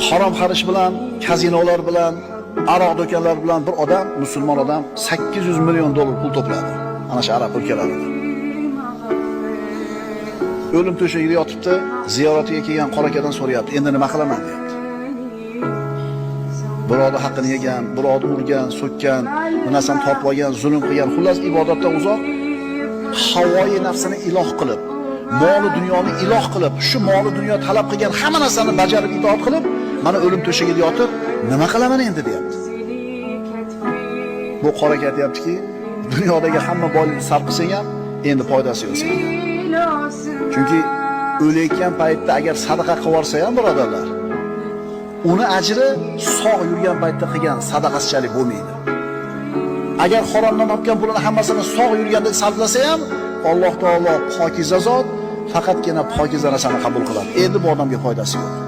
harom xarish bilan, kazinolar bilan, aroq do'konlari bilan bir odam, musulmon odam 800 million dollar pul to'pladi. Ana shu arab o'lkalarida. O'lim to'shagida yotibdi, ziyoratiga kelgan qora akadan so'rayapti, endi nima qilaman deyapti. Birovni haqqini yegan, birovni urgan, so'kkan, bu narsani topib olgan, zulm qilgan, xullas ibodatdan uzoq, havoyi nafsini iloh qilib, moli dunyoni iloh qilib, shu moli dunyo talab qilgan hamma narsani bajarib itoat qilib, mana o'lim to'shagida yotib, nima qilaman endi deyapti. Bu qora aka aytayaptiki, dunyodagi hamma boylikni sarf qilsang ham endi foydasi yo'q senga. Chunki o'layotgan paytda agar sadaqa qilib yorsa ham birodarlar, uni ajri sog' yurgan paytda qilgan sadaqasichalik bo'lmaydi. Agar haromdan topgan pulini hammasini sog' yurganda sarflasa ham, Alloh taolo pokiza zot, faqatgina pokiza narsani qabul qiladi. Endi bu odamga foydasi yo'q.